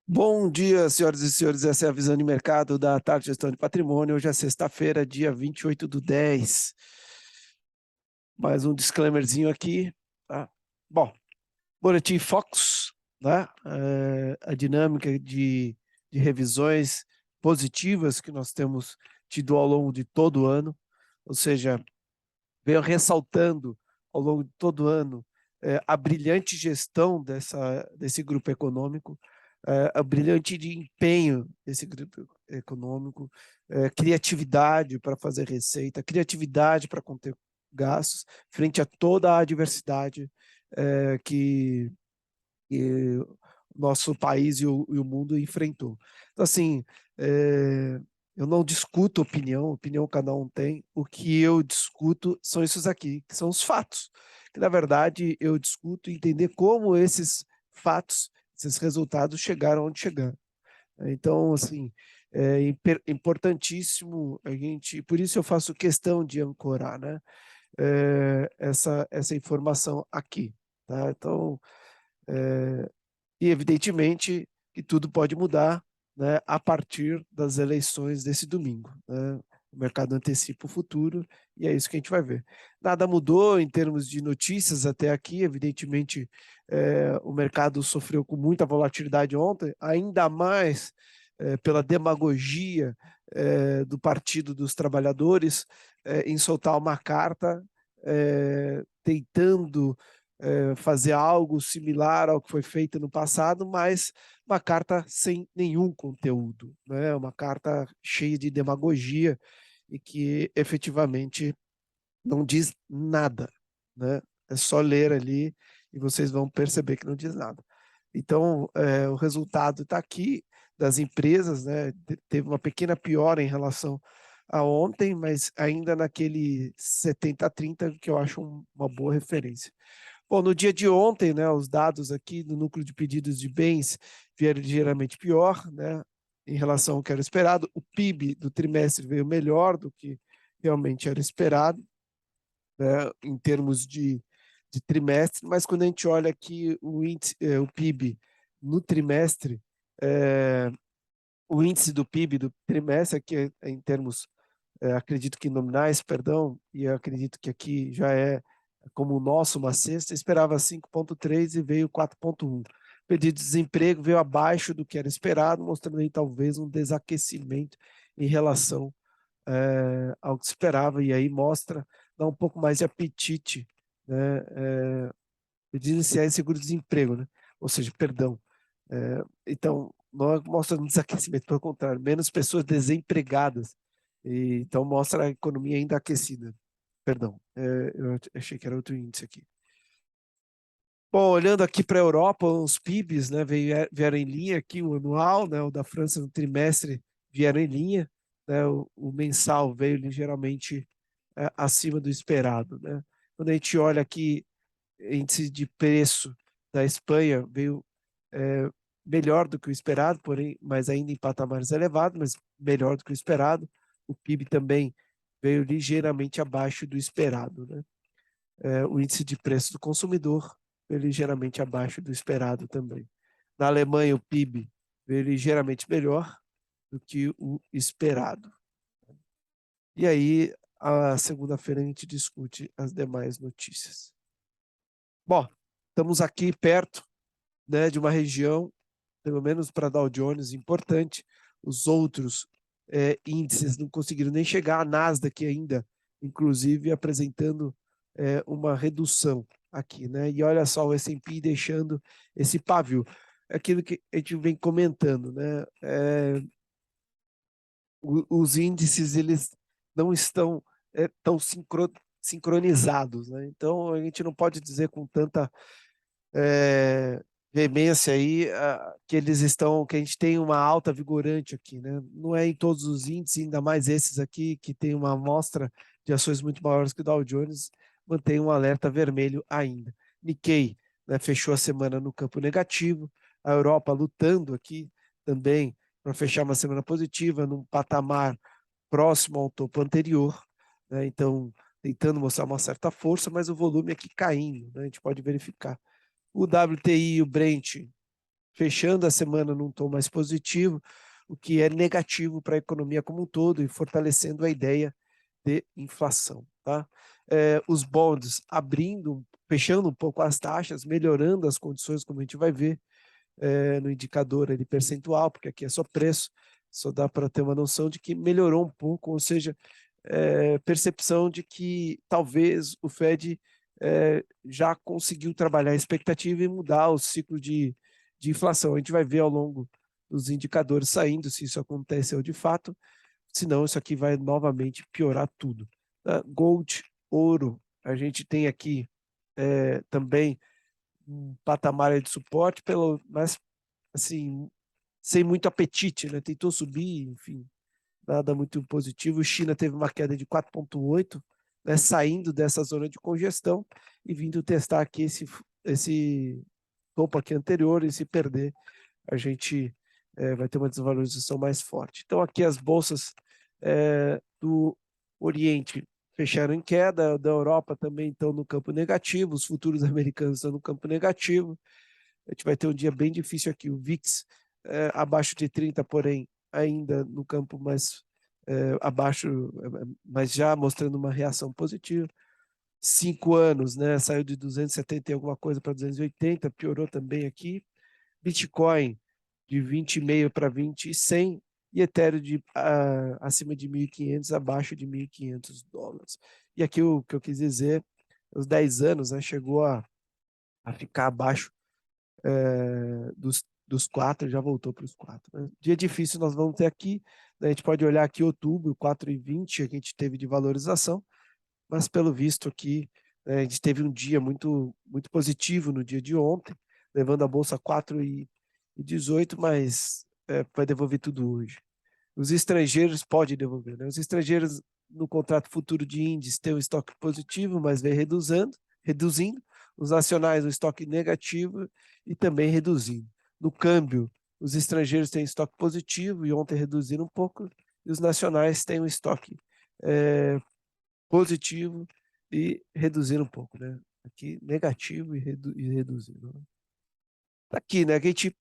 Bom dia, senhoras e senhores. Essa é a visão de mercado da Tarde Gestão de Patrimônio. Hoje é sexta-feira, dia 28/10. Mais um disclaimerzinho aqui. Tá? Bom, Boletim Focus, né? A dinâmica de revisões positivas que nós temos tido ao longo de todo o ano, ou seja, veio ressaltando ao longo de todo o ano a brilhante gestão desse grupo econômico, a brilhante de empenho desse grupo econômico, criatividade para fazer receita, criatividade para conter gastos, frente a toda a adversidade que o nosso país e o mundo enfrentou. Então, assim, eu não discuto opinião cada um tem. O que eu discuto são esses aqui, que são os fatos. Que, na verdade, eu discuto entender como esses fatos, esses resultados chegaram onde chegaram. Então, assim, importantíssimo a gente, por isso eu faço questão de ancorar, né, essa informação aqui, tá? Então, e evidentemente que tudo pode mudar, né, a partir das eleições desse domingo, né? O mercado antecipa o futuro e é isso que a gente vai ver. Nada mudou em termos de notícias até aqui, evidentemente o mercado sofreu com muita volatilidade ontem, ainda mais pela demagogia do Partido dos Trabalhadores em soltar uma carta tentando fazer algo similar ao que foi feito no passado, mas uma carta sem nenhum conteúdo, né? Uma carta cheia de demagogia e que efetivamente não diz nada, né? É só ler ali e vocês vão perceber que não diz nada. Então, o resultado está aqui das empresas, né? Teve uma pequena piora em relação a ontem, mas ainda naquele 70/30, que eu acho uma boa referência. Bom, no dia de ontem, né, os dados aqui do núcleo de pedidos de bens vieram ligeiramente pior, né, em relação ao que era esperado. O PIB do trimestre veio melhor do que realmente era esperado, né, em termos de trimestre, mas quando a gente olha aqui o índice, o PIB no trimestre, é, o índice do PIB do trimestre, aqui em termos, acredito que nominais, perdão, e eu acredito que aqui já é como o nosso, uma cesta, esperava 5,3 e veio 4,1. Pedido de desemprego veio abaixo do que era esperado, mostrando aí talvez um desaquecimento em relação ao que se esperava, e aí mostra, dá um pouco mais de apetite, né? Pedidos iniciais de seguro-desemprego, né? Ou seja, perdão. Então, não mostra um desaquecimento, pelo contrário, menos pessoas desempregadas. Então, mostra a economia ainda aquecida. Perdão, eu achei que era outro índice aqui. Bom, olhando aqui para a Europa, os PIBs, né, vieram em linha aqui, o anual, né, o da França no trimestre vieram em linha, né, o mensal veio ligeiramente acima do esperado, né. Quando a gente olha aqui, índice de preço da Espanha veio é, melhor do que o esperado, porém, mas ainda em patamares elevados, mas melhor do que o esperado. O PIB também veio ligeiramente abaixo do esperado, né. O índice de preço do consumidor veio ligeiramente abaixo do esperado também. Na Alemanha, o PIB veio ligeiramente melhor do que o esperado. E aí, a segunda-feira, a gente discute as demais notícias. Bom, estamos aqui perto, né, de uma região, pelo menos para Dow Jones, importante. Os outros índices não conseguiram nem chegar. A Nasdaq ainda, inclusive, apresentando uma redução aqui, né? E olha só o S&P deixando esse pavio. Aquilo que a gente vem comentando, né? Os índices eles não estão tão sincronizados, né? Então a gente não pode dizer com tanta veemência aí que eles estão, que a gente tem uma alta vigorante aqui, né? Não é em todos os índices, ainda mais esses aqui que tem uma amostra de ações muito maiores que o Dow Jones, mantém um alerta vermelho ainda. Nikkei, né, fechou a semana no campo negativo, a Europa lutando aqui também para fechar uma semana positiva num patamar próximo ao topo anterior, né? Então tentando mostrar uma certa força, mas o volume aqui caindo, né? A gente pode verificar o WTI e o Brent fechando a semana num tom mais positivo, o que é negativo para a economia como um todo e fortalecendo a ideia de inflação. Tá? Os bonds abrindo, fechando um pouco as taxas, melhorando as condições, como a gente vai ver no indicador ali, percentual, porque aqui é só preço, só dá para ter uma noção de que melhorou um pouco, ou seja, percepção de que talvez o Fed já conseguiu trabalhar a expectativa e mudar o ciclo de inflação. A gente vai ver ao longo dos indicadores saindo se isso aconteceu de fato, senão isso aqui vai novamente piorar tudo. Tá? Gold, ouro, a gente tem aqui também um patamar de suporte, mas assim, sem muito apetite, né? Tentou subir, enfim, nada muito positivo. China teve uma queda de 4,8, né? Saindo dessa zona de congestão e vindo testar aqui esse topo aqui anterior, e se perder, a gente vai ter uma desvalorização mais forte. Então, aqui as bolsas do Oriente fecharam em queda, da Europa também estão no campo negativo, os futuros americanos estão no campo negativo. A gente vai ter um dia bem difícil aqui. O VIX abaixo de 30, porém, ainda no campo mais abaixo, mas já mostrando uma reação positiva. 5 anos, né? Saiu de 270 e alguma coisa para 280, piorou também aqui. Bitcoin de 20,5 para 20,100 e Ethereum acima de 1.500, abaixo de $1.500. E aqui o que eu quis dizer, os 10 anos, né, chegou a ficar abaixo dos 4, já voltou para os 4. Né? Dia difícil nós vamos ter aqui, né? A gente pode olhar aqui outubro, 4,20 que a gente teve de valorização, mas pelo visto aqui, né, a gente teve um dia muito, muito positivo no dia de ontem, levando a bolsa a 4,18, mas vai devolver tudo hoje. Os estrangeiros podem devolver, né? Os estrangeiros no contrato futuro de índice têm um estoque positivo, mas vem reduzindo. Os nacionais, o estoque negativo e também reduzindo. No câmbio, os estrangeiros têm estoque positivo e ontem reduziram um pouco, e os nacionais têm um estoque positivo e reduziram um pouco, né? Aqui negativo e reduzindo. Tá aqui, né? Que a gente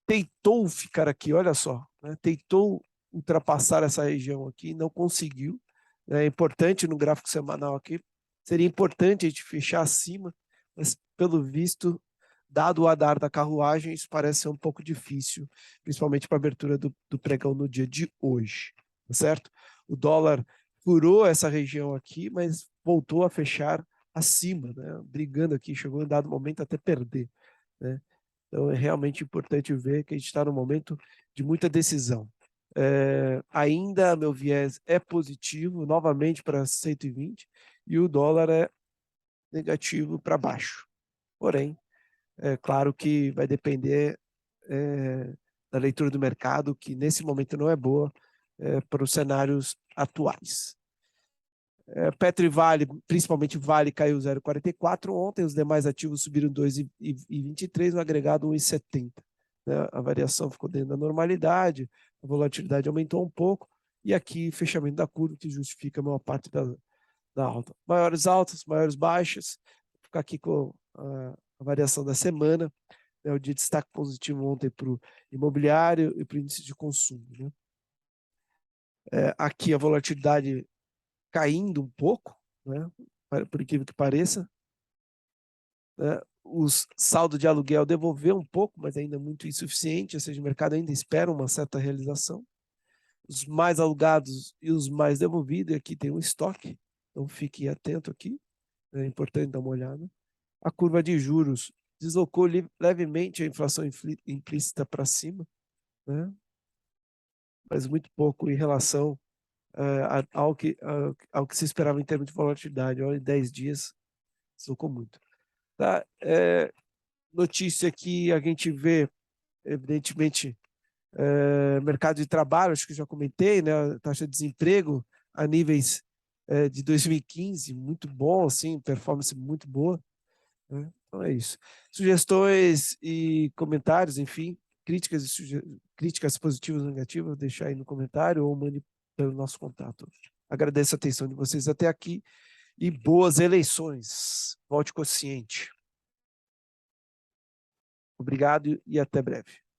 tentou ficar aqui, olha só, né? Tentou ultrapassar essa região aqui, não conseguiu. É importante no gráfico semanal aqui, seria importante a gente fechar acima, mas pelo visto, dado o andar da carruagem, isso parece ser um pouco difícil, principalmente para a abertura do pregão no dia de hoje, tá certo? O dólar furou essa região aqui, mas voltou a fechar acima, né? Brigando aqui, chegou em dado momento até perder, né? Então, é realmente importante ver que a gente está num momento de muita decisão. Ainda, meu viés é positivo, novamente para 120, e o dólar é negativo para baixo. Porém, é claro que vai depender da leitura do mercado, que nesse momento não é boa para os cenários atuais. Petro e Vale, principalmente Vale, caiu 0,44 ontem, os demais ativos subiram 2,23, no agregado 1,70. Né? A variação ficou dentro da normalidade, a volatilidade aumentou um pouco, e aqui fechamento da curva, que justifica a maior parte da alta. Maiores altas, maiores baixas, vou ficar aqui com a variação da semana, né? O dia de destaque positivo ontem para o imobiliário e para o índice de consumo. Né? Aqui a volatilidade caindo um pouco, né? Por incrível que pareça. Né? Os saldo de aluguel devolveu um pouco, mas ainda muito insuficiente, ou seja, o mercado ainda espera uma certa realização. Os mais alugados e os mais devolvidos, aqui tem um estoque, então fique atento aqui, é importante dar uma olhada. A curva de juros deslocou levemente a inflação implícita para cima, né? Mas muito pouco em relação ao que se esperava em termos de volatilidade. Olha, em 10 dias, deslocou muito. Tá? Notícia que a gente vê, evidentemente, mercado de trabalho, acho que já comentei, né? A taxa de desemprego a níveis de 2015, muito bom, assim, performance muito boa. Né? Então é isso. Sugestões e comentários, enfim, críticas positivas ou negativas, deixar aí no comentário ou mande pelo nosso contato. Agradeço a atenção de vocês até aqui e boas eleições. Vote consciente. Obrigado e até breve.